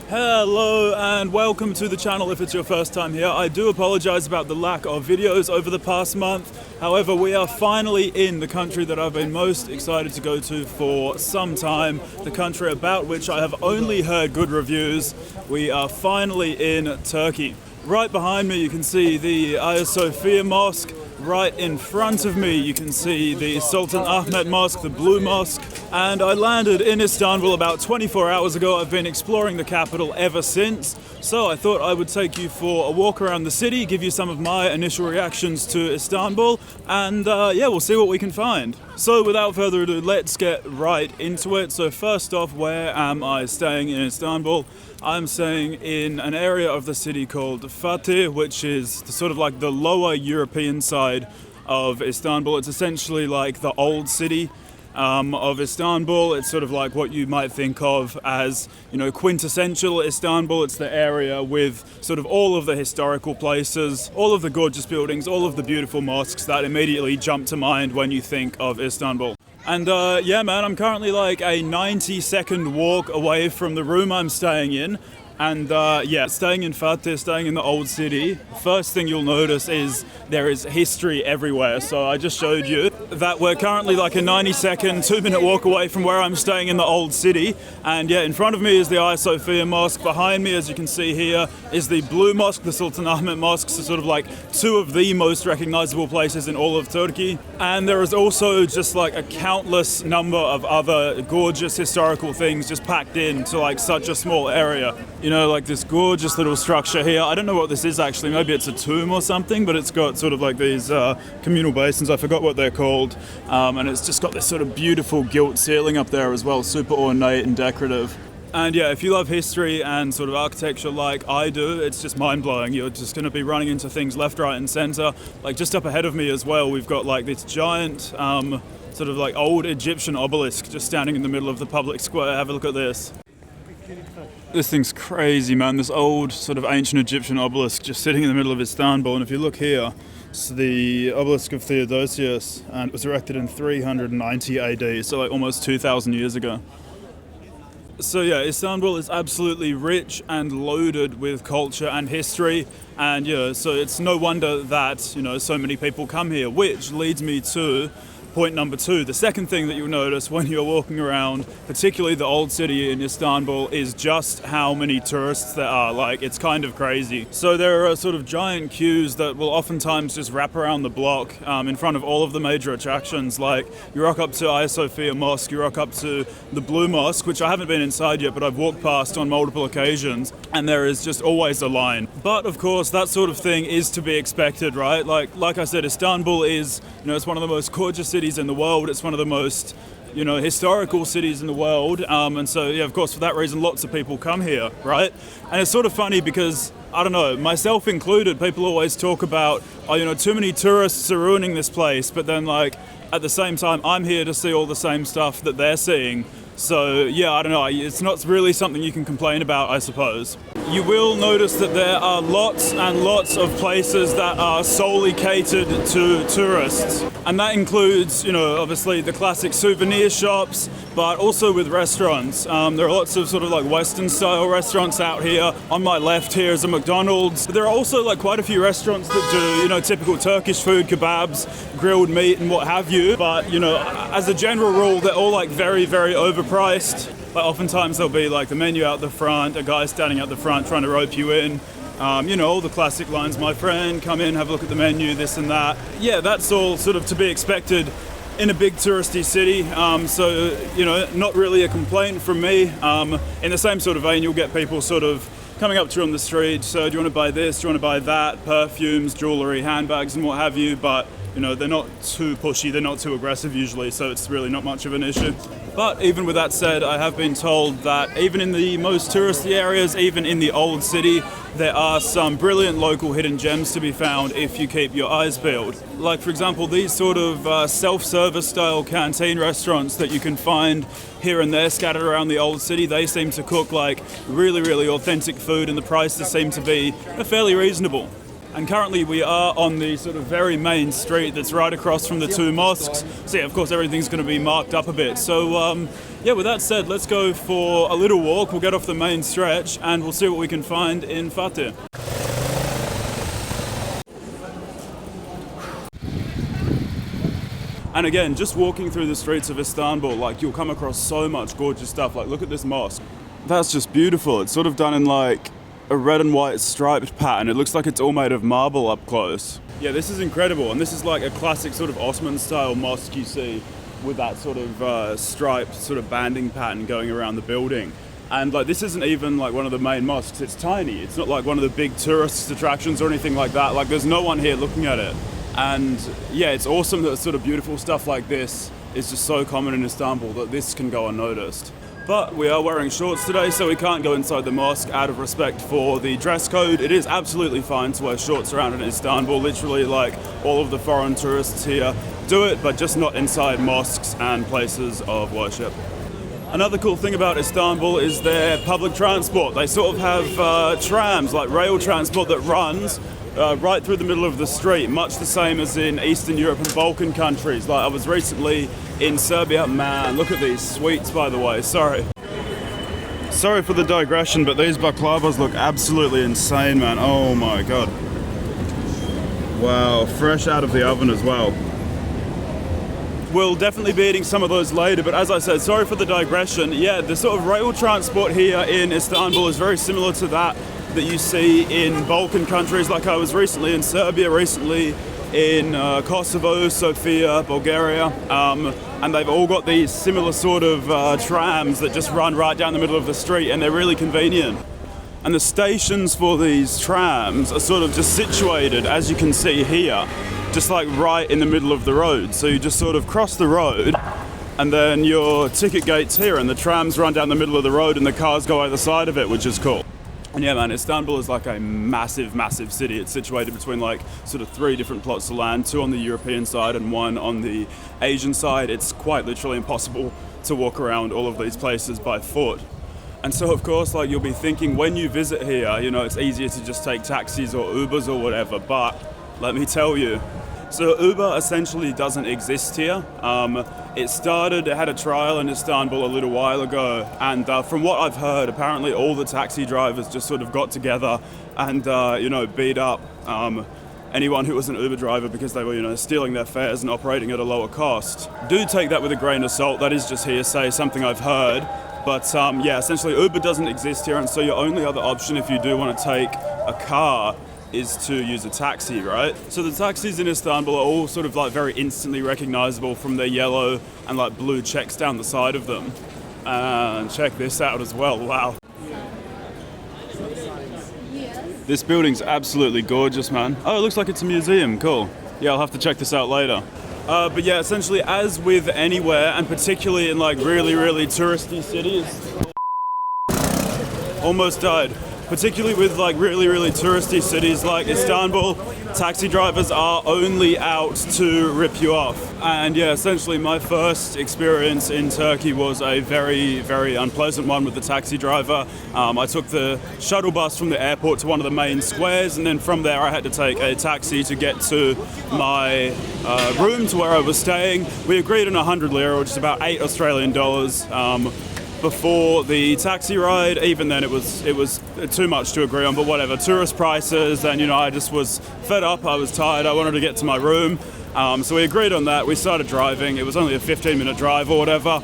Hello and welcome to the channel if it's your first time here. I do apologize about the lack of videos over the past month. However, we are finally in the country that I've been most excited to go to for some time, the country about which I have only heard good reviews. We are finally in Turkey. Right behind me you can see the Hagia Sophia Mosque. Right in front of me you can see the Sultan Ahmet Mosque, the Blue Mosque. And I landed in Istanbul about 24 hours ago. I've been exploring the capital ever since. So I thought I would take you for a walk around the city, give you some of my initial reactions to Istanbul, and yeah, we'll see what we can find. So without further ado, let's get right into it. So first off, where am I staying in Istanbul? I'm staying in an area of the city called Fatih, which is sort of like the lower European side of Istanbul. It's essentially like the old city of Istanbul. It's sort of like what you might think of as, you know, quintessential Istanbul. It's the area with sort of all of the historical places, all of the gorgeous buildings, all of the beautiful mosques that immediately jump to mind when you think of Istanbul. And yeah, man, I'm currently like a 90-second walk away from the room I'm staying in. And yeah, staying in Fatih, staying in the old city, first thing you'll notice is there is history everywhere. So I just showed you that we're currently like a 90-second, 2-minute walk away from where I'm staying in the old city. And yeah, in front of me is the Hagia Sophia Mosque. Behind me, as you can see here, is the Blue Mosque, the Sultan Ahmet Mosque. So sort of like two of the most recognizable places in all of Turkey. And there is also just like a countless number of other gorgeous historical things just packed into like such a small area. You know, like this gorgeous little structure here. I don't know what this is actually. Maybe it's a tomb or something, but it's got sort of like these communal basins. I forgot what they're called. And it's just got this sort of beautiful gilt ceiling up there as well. Super ornate and decorative. And yeah, if you love history and sort of architecture like I do, it's just mind-blowing. You're just going to be running into things left, right and center. Like just up ahead of me as well, we've got like this giant sort of like old Egyptian obelisk just standing in the middle of the public square. Have a look at this. This thing's crazy, man. This old sort of ancient Egyptian obelisk just sitting in the middle of Istanbul. And if you look here, it's the obelisk of Theodosius, and it was erected in 390 AD, so like almost 2,000 years ago. So yeah, Istanbul is absolutely rich and loaded with culture and history, and yeah, so it's no wonder that, you know, so many people come here, which leads me to point number 2. The second thing that you'll notice when you're walking around, particularly the old city in Istanbul, is just how many tourists there are. Like, it's kind of crazy. So there are sort of giant queues that will oftentimes just wrap around the block in front of all of the major attractions. Like, you rock up to Hagia Sophia Mosque, you rock up to the Blue Mosque, which I haven't been inside yet, but I've walked past on multiple occasions, and there is just always a line. But of course, that sort of thing is to be expected, right? Like I said, Istanbul is, you know, it's one of the most gorgeous cities in the world. It's one of the most, you know, historical cities in the world, and so yeah, of course, for that reason lots of people come here, right? And it's sort of funny because, I don't know, myself included, people always talk about, oh, you know, too many tourists are ruining this place, but then like at the same time I'm here to see all the same stuff that they're seeing. So yeah, I don't know, it's not really something you can complain about, I suppose. You will notice that there are lots and lots of places that are solely catered to tourists. And that includes, you know, obviously the classic souvenir shops, but also with restaurants. There are lots of sort of like Western style restaurants out here. On my left here is a McDonald's. But there are also like quite a few restaurants that do, you know, typical Turkish food, kebabs, grilled meat and what have you. But, you know, as a general rule, they're all like very, very overpriced. Like oftentimes there'll be like the menu out the front, a guy standing out the front trying to rope you in. You know, all the classic lines, my friend, come in, have a look at the menu, this and that. Yeah, that's all sort of to be expected in a big touristy city. So, you know, not really a complaint from me. In the same sort of vein, you'll get people sort of coming up to you on the street. So do you want to buy this? Do you want to buy that? Perfumes, jewelry, handbags and what have you. But, you know, they're not too pushy, they're not too aggressive usually, so it's really not much of an issue. But even with that said, I have been told that even in the most touristy areas, even in the old city, there are some brilliant local hidden gems to be found if you keep your eyes peeled. Like, for example, these sort of self-service style canteen restaurants that you can find here and there scattered around the old city. They seem to cook like really, really authentic food, and the prices seem to be fairly reasonable. And currently we are on the sort of very main street that's right across from the two mosques. So yeah, of course everything's going to be marked up a bit. So yeah, with that said, let's go for a little walk. We'll get off the main stretch and we'll see what we can find in Fatih. And again, just walking through the streets of Istanbul, like you'll come across so much gorgeous stuff. Like look at this mosque. That's just beautiful. It's sort of done in like a red and white striped pattern. It looks like it's all made of marble up close. Yeah, this is incredible. And this is like a classic sort of Ottoman style mosque you see with that sort of striped sort of banding pattern going around the building. And like this isn't even like one of the main mosques. It's tiny. It's not like one of the big tourist attractions or anything like that. Like there's no one here looking at it. And yeah, it's awesome that sort of beautiful stuff like this is just so common in Istanbul that this can go unnoticed. But we are wearing shorts today, so we can't go inside the mosque out of respect for the dress code. It is absolutely fine to wear shorts around in Istanbul. Literally, like all of the foreign tourists here do it, but just not inside mosques and places of worship. Another cool thing about Istanbul is their public transport. They sort of have trams, like rail transport that runs right through the middle of the street, much the same as in Eastern Europe and Balkan countries. Like I was recently in Serbia. Man, look at these sweets, by the way. Sorry for the digression, but these baklavas look absolutely insane, man. Oh my god. Wow, fresh out of the oven as well. We'll definitely be eating some of those later, but as I said, sorry for the digression. Yeah, the sort of rail transport here in Istanbul is very similar to that you see in Balkan countries. Like I was recently in Serbia, recently in Kosovo, Sofia, Bulgaria, and they've all got these similar sort of trams that just run right down the middle of the street, and they're really convenient. And the stations for these trams are sort of just situated, as you can see here, just like right in the middle of the road. So you just sort of cross the road, and then your ticket gate's here, and the trams run down the middle of the road, and the cars go either side of it, which is cool. And yeah, man, Istanbul is like a massive, massive city. It's situated between like sort of 3 different plots of land, 2 on the European side and 1 on the Asian side. It's quite literally impossible to walk around all of these places by foot. And so, of course, like you'll be thinking when you visit here, you know, it's easier to just take taxis or Ubers or whatever. But let me tell you, so Uber essentially doesn't exist here. It had a trial in Istanbul a little while ago, and from what I've heard, apparently all the taxi drivers just sort of got together and, you know, beat up anyone who was an Uber driver because they were, you know, stealing their fares and operating at a lower cost. Do take that with a grain of salt. That is just hearsay, something I've heard. But yeah, essentially Uber doesn't exist here, and so your only other option if you do want to take a car is to use a taxi, right? So the taxis in Istanbul are all sort of like very instantly recognizable from their yellow and like blue checks down the side of them. And check this out as well, wow. This building's absolutely gorgeous, man. Oh, it looks like it's a museum, cool. Yeah, I'll have to check this out later. But yeah, essentially as with anywhere, and particularly in like really, really touristy cities, almost died. Particularly with like really, really touristy cities like Istanbul, taxi drivers are only out to rip you off. And yeah, essentially my first experience in Turkey was a very, very unpleasant one with the taxi driver. I took the shuttle bus from the airport to one of the main squares, and then from there I had to take a taxi to get to my room, to where I was staying. We agreed on 100 lira, which is about $8 Australian. Before the taxi ride. Even then it was too much to agree on, but whatever, tourist prices, and you know, I just was fed up, I was tired, I wanted to get to my room, so we agreed on that. We started driving. It was only a 15-minute drive or whatever.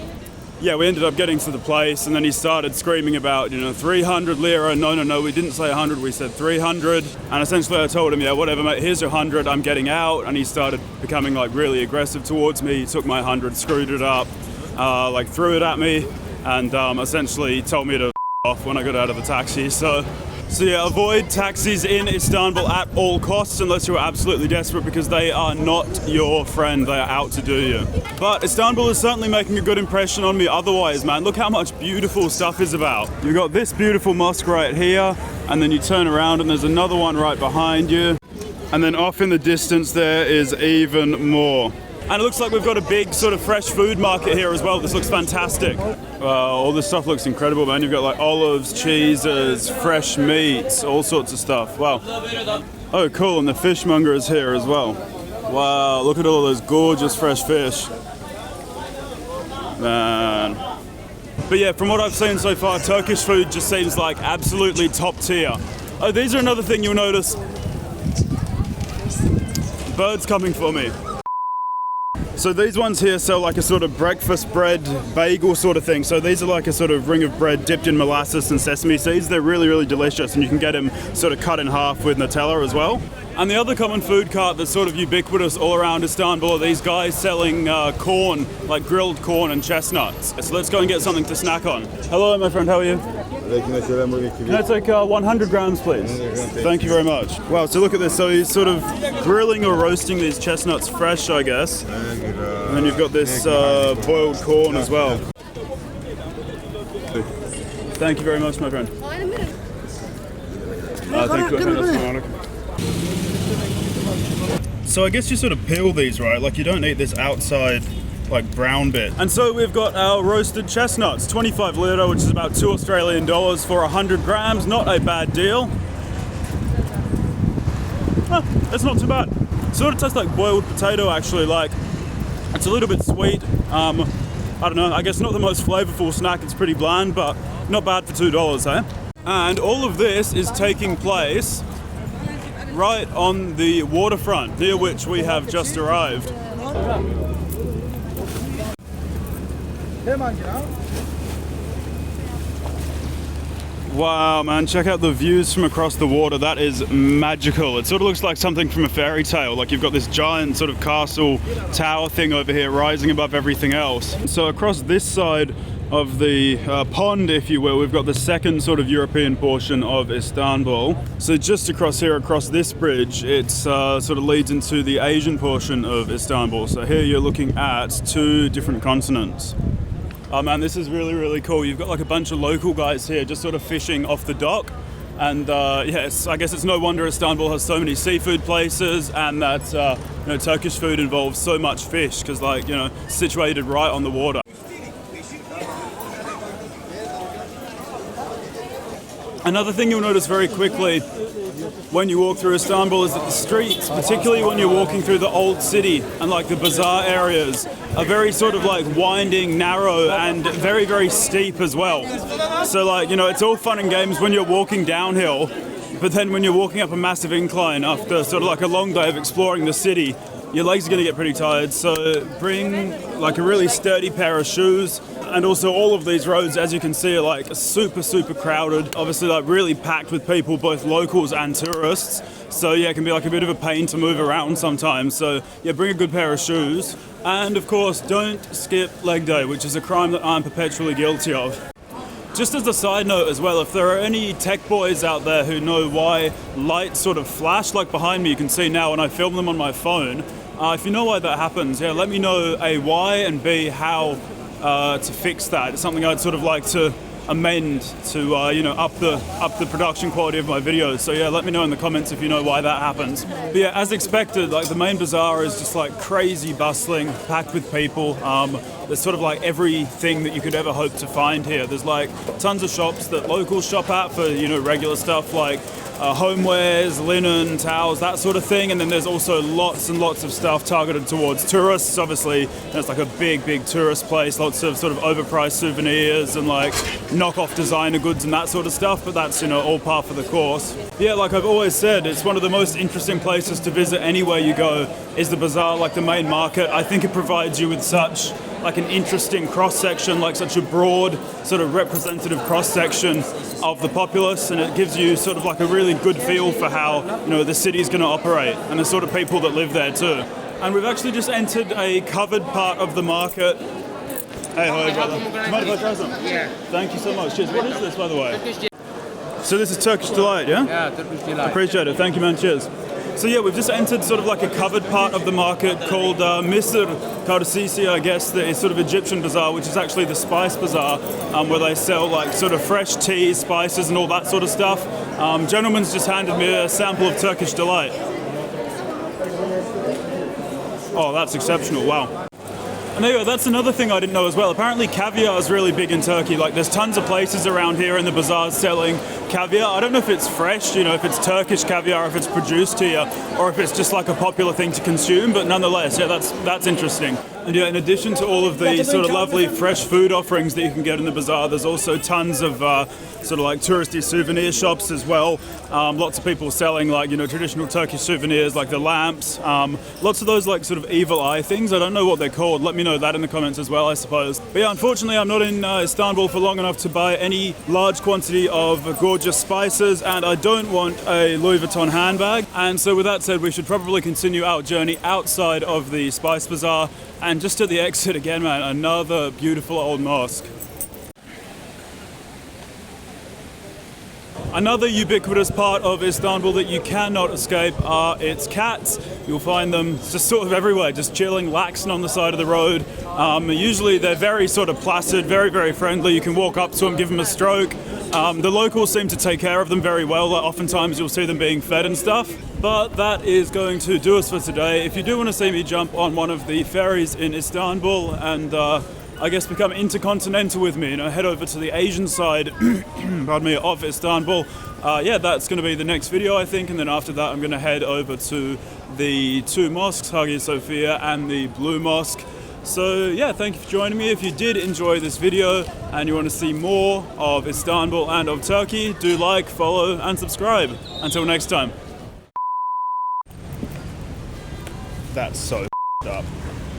Yeah, we ended up getting to the place, and then he started screaming about, you know, 300 lira. No, we didn't say 100, we said 300. And essentially I told him, yeah, whatever mate, here's your 100, I'm getting out. And he started becoming like really aggressive towards me. He took my 100, screwed it up, like threw it at me, and essentially told me to off when I got out of the taxi. So yeah, avoid taxis in Istanbul at all costs unless you're absolutely desperate, because they are not your friend. They are out to do you. But Istanbul is certainly making a good impression on me otherwise, man. Look how much beautiful stuff is about. You've got this beautiful mosque right here, and then you turn around and there's another one right behind you. And then off in the distance there is even more. And it looks like we've got a big sort of fresh food market here as well. This looks fantastic. All this stuff looks incredible, man. You've got like olives, cheeses, fresh meats, all sorts of stuff. Wow. Oh, cool, and the fishmonger is here as well. Wow, look at all those gorgeous fresh fish. Man. But yeah, from what I've seen so far, Turkish food just seems like absolutely top tier. Oh, these are another thing you'll notice. Birds coming for me. So these ones here sell like a sort of breakfast bread bagel sort of thing. So these are like a sort of ring of bread dipped in molasses and sesame seeds. They're really, really delicious, and you can get them sort of cut in half with Nutella as well. And the other common food cart that's sort of ubiquitous all around Istanbul are these guys selling corn, like grilled corn and chestnuts. So let's go and get something to snack on. Hello, my friend, how are you? Can I take 100 grams, please? Thank you very much. Wow, so look at this. So he's sort of grilling or roasting these chestnuts fresh, I guess. And then you've got this boiled corn as well. Thank you very much, my friend. Thank you. So I guess you sort of peel these, right? Like you don't eat this outside like brown bit. And so we've got our roasted chestnuts, 25 lira, which is about $2 Australian for 100 grams. Not a bad deal. It's not too bad. Sort of tastes like boiled potato actually. Like it's a little bit sweet. I don't know, I guess not the most flavorful snack. It's pretty bland, but not bad for $2, eh? And all of this is taking place right on the waterfront, near which we have just arrived. Wow, man, check out the views from across the water. That is magical. It sort of looks like something from a fairy tale. Like you've got this giant sort of castle tower thing over here rising above everything else. So across this side of the pond, if you will, we've got the second sort of European portion of Istanbul. So just across here, across this bridge, it sort of leads into the Asian portion of Istanbul. So here you're looking at two different continents. Oh man, this is really, really cool. You've got like a bunch of local guys here just sort of fishing off the dock. And yes, I guess it's no wonder Istanbul has so many seafood places, and that you know, Turkish food involves so much fish because, like, you know, situated right on the water. Another thing you'll notice very quickly when you walk through Istanbul is that the streets, particularly when you're walking through the old city and like the bazaar areas, are very sort of like winding, narrow, and very, very steep as well. So like, you know, it's all fun and games when you're walking downhill, but then when you're walking up a massive incline after sort of like a long day of exploring the city, your legs are going to get pretty tired. So bring like a really sturdy pair of shoes. And also all of these roads, as you can see, are like super, super crowded. Obviously like really packed with people, both locals and tourists. So yeah, it can be like a bit of a pain to move around sometimes. So yeah, bring a good pair of shoes. And of course, don't skip leg day, which is a crime that I'm perpetually guilty of. Just as a side note as well, if there are any tech boys out there who know why lights sort of flash, like behind me you can see now when I film them on my phone, if you know why that happens, yeah, let me know A, why, and B, how to fix that. It's something I'd sort of like to amend to you know, up the production quality of my videos. So yeah, let me know in the comments if you know why that happens. But yeah, as expected, like the main bazaar is just like crazy bustling, packed with people. There's sort of like everything that you could ever hope to find here. There's like tons of shops that locals shop at for, you know, regular stuff like homewares, linen, towels, that sort of thing. And then there's also lots and lots of stuff targeted towards tourists. Obviously, it's like a big, big tourist place. Lots of sort of overpriced souvenirs and like knockoff designer goods and that sort of stuff. But that's, you know, all par for the course. Yeah, like I've always said, it's one of the most interesting places to visit anywhere you go is the bazaar, like the main market. I think it provides you with such like an interesting cross-section, like such a broad sort of representative cross-section of the populace, and it gives you sort of like a really good feel for how, you know, the city's going to operate and the sort of people that live there too. And we've actually just entered a covered part of the market. Hey, hi brother. Do you mind if I try some? Yeah. Thank you so much. Cheers. What is this, by the way? So this is Turkish Delight, yeah? Yeah, Turkish Delight. Appreciate it. Thank you, man. Cheers. So yeah, we've just entered sort of like a covered part of the market called Misr Karsisi, I guess, the sort of Egyptian bazaar, which is actually the spice bazaar, where they sell like sort of fresh tea, spices and all that sort of stuff. Gentleman's just handed me a sample of Turkish Delight. Oh, that's exceptional, wow. And there you go, that's another thing I didn't know as well. Apparently caviar is really big in Turkey. Like there's tons of places around here in the bazaars selling caviar. I don't know if it's fresh, you know, if it's Turkish caviar, if it's produced here, or if it's just like a popular thing to consume, but nonetheless, yeah, that's interesting. And yeah, in addition to all of the sort of lovely fresh food offerings that you can get in the bazaar, there's also tons of sort of like touristy souvenir shops as well. Lots of people selling like, you know, traditional Turkish souvenirs like the lamps. Lots of those like sort of evil eye things. I don't know what they're called. Let me know that in the comments as well, I suppose. But yeah, unfortunately, I'm not in Istanbul for long enough to buy any large quantity of gorgeous spices, and I don't want a Louis Vuitton handbag. And so with that said, we should probably continue our journey outside of the spice bazaar. And just at the exit again, man, another beautiful old mosque. Another ubiquitous part of Istanbul that you cannot escape are its cats. You'll find them just sort of everywhere, just chilling, laxing on the side of the road. Usually they're very sort of placid, very, very friendly. You can walk up to them, give them a stroke. The locals seem to take care of them very well. Like, oftentimes you'll see them being fed and stuff. But that is going to do us for today. If you do want to see me jump on one of the ferries in Istanbul and I guess become intercontinental with me, you know, head over to the Asian side pardon me, of Istanbul. Yeah, that's going to be the next video, I think, and then after that I'm going to head over to the two mosques, Hagia Sophia and the Blue Mosque. So yeah, thank you for joining me. If you did enjoy this video and you want to see more of Istanbul and of Turkey, do like, follow and subscribe. Until next time. That's so up.